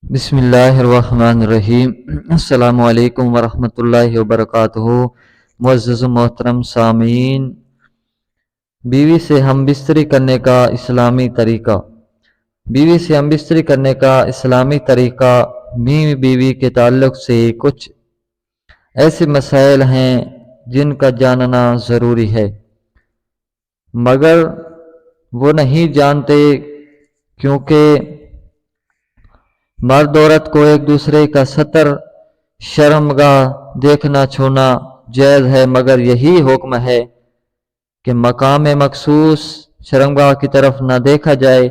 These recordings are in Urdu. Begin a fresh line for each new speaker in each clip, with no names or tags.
بسم اللہ الرحمن الرحیم۔ السلام علیکم ورحمۃ اللہ وبرکاتہ۔ معزز و محترم سامعین، بیوی سے ہم بستری کرنے کا اسلامی طریقہ۔ بیوی سے ہم بستری کرنے کا اسلامی طریقہ میاں بیوی کے تعلق سے کچھ ایسے مسائل ہیں جن کا جاننا ضروری ہے، مگر وہ نہیں جانتے کیونکہ مرد عورت کو ایک دوسرے کا ستر شرمگاہ دیکھنا چھونا جائز ہے، مگر یہی حکم ہے کہ مقام مخصوص شرمگاہ کی طرف نہ دیکھا جائے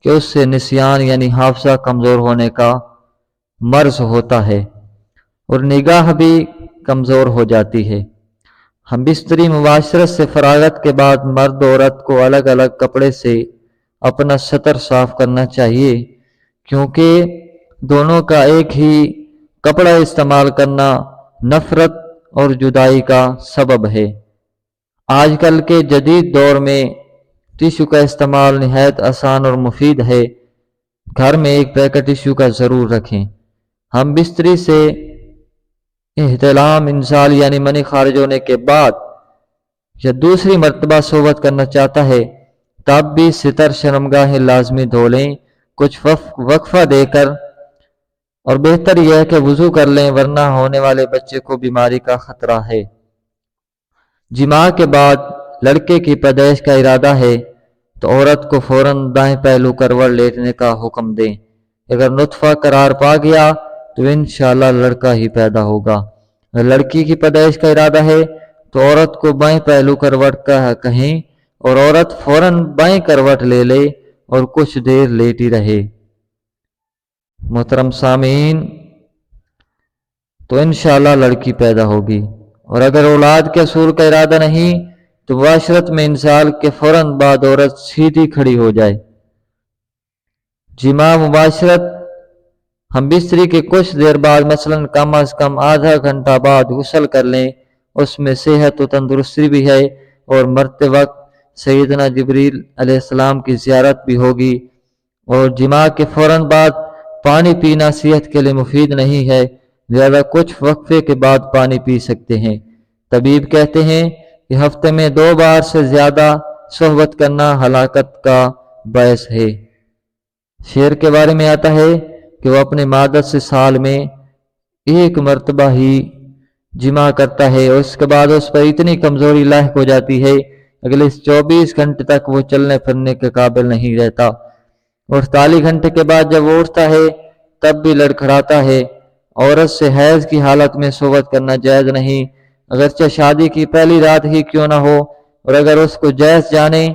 کہ اس سے نسیان یعنی حافظہ کمزور ہونے کا مرض ہوتا ہے اور نگاہ بھی کمزور ہو جاتی ہے۔ ہم بستری مباشرت سے فراغت کے بعد مرد عورت کو الگ الگ کپڑے سے اپنا ستر صاف کرنا چاہیے، کیونکہ دونوں کا ایک ہی کپڑا استعمال کرنا نفرت اور جدائی کا سبب ہے۔ آج کل کے جدید دور میں ٹیشو کا استعمال نہایت آسان اور مفید ہے۔ گھر میں ایک پیکٹ ٹیشو کا ضرور رکھیں۔ ہم بستری سے احتلام انزال یعنی منی خارج ہونے کے بعد یا دوسری مرتبہ صحبت کرنا چاہتا ہے تب بھی ستر شرمگاہیں لازمی دھو لیں، کچھ وقفہ دے کر، اور بہتر یہ ہے کہ وضو کر لیں، ورنہ ہونے والے بچے کو بیماری کا خطرہ ہے۔ جماع کے بعد لڑکے کی پیدائش کا ارادہ ہے تو عورت کو فوراً دائیں پہلو کروٹ لیٹنے کا حکم دیں۔ اگر نطفہ قرار پا گیا تو انشاءاللہ لڑکا ہی پیدا ہوگا۔ اگر لڑکی کی پیدائش کا ارادہ ہے تو عورت کو بائیں پہلو کروٹ کا کہیں اور عورت فوراً بائیں کروٹ لے لے اور کچھ دیر لیٹی رہے۔ محترم سامعین، تو انشاءاللہ لڑکی پیدا ہوگی، اور اگر اولاد کے حصول کا ارادہ نہیں تو مباشرت میں انزال کے فوراً بعد عورت سیدھی کھڑی ہو جائے۔ جماع مباشرت ہم بستری کے کچھ دیر بعد مثلاً کم از کم آدھا گھنٹہ بعد غسل کر لیں، اس میں صحت و تندرستی بھی ہے اور مرتے وقت سیدنا جبریل علیہ السلام کی زیارت بھی ہوگی۔ اور جماع کے فوراً بعد پانی پینا صحت کے لیے مفید نہیں ہے، لہذا کچھ وقفے کے بعد پانی پی سکتے ہیں۔ طبیب کہتے ہیں کہ ہفتے میں 2 بار سے زیادہ صحبت کرنا ہلاکت کا باعث ہے۔ شیر کے بارے میں آتا ہے کہ وہ اپنے مادت سے سال میں 1 مرتبہ ہی جماع کرتا ہے، اور اس کے بعد اس پر اتنی کمزوری لاحق ہو جاتی ہے اگلے 24 گھنٹے تک وہ چلنے پھرنے کے قابل نہیں رہتا، اور 48 گھنٹے کے بعد جب وہ اٹھتا ہے تب بھی لڑکھڑاتا ہے۔ عورت سے حیض کی حالت میں صحبت کرنا جائز نہیں، اگرچہ شادی کی پہلی رات ہی کیوں نہ ہو، اور اگر اس کو جائز جانے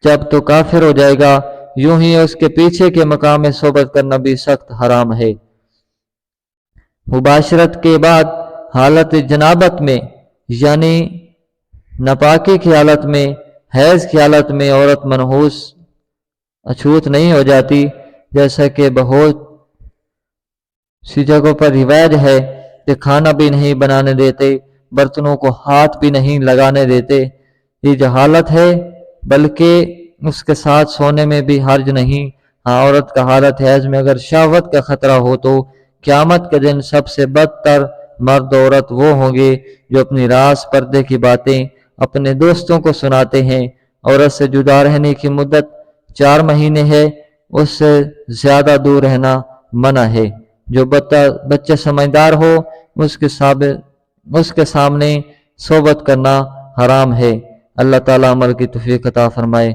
جب تو کافر ہو جائے گا۔ یوں ہی اس کے پیچھے کے مقام میں صحبت کرنا بھی سخت حرام ہے۔ مباشرت کے بعد حالت جنابت میں یعنی ناپاکی کی حالت میں، حیض کی حالت میں عورت منحوس اچھوت نہیں ہو جاتی، جیسا کہ بہت سی جگہوں پر رواج ہے کہ کھانا بھی نہیں بنانے دیتے، برتنوں کو ہاتھ بھی نہیں لگانے دیتے۔ یہ جہالت ہے، بلکہ اس کے ساتھ سونے میں بھی حرج نہیں۔ ہاں، عورت کا حالت حیض میں اگر شہوت کا خطرہ ہو تو قیامت کے دن سب سے بدتر مرد عورت وہ ہوں گے جو اپنی راز پردے کی باتیں اپنے دوستوں کو سناتے ہیں۔ عورت سے جدا رہنے کی مدت 4 مہینے ہے، اس سے زیادہ دور رہنا منع ہے۔ جو بچہ سمجھدار ہو اس کے سامنے صحبت کرنا حرام ہے۔ اللہ تعالیٰ عمل کی توفیق عطا فرمائے۔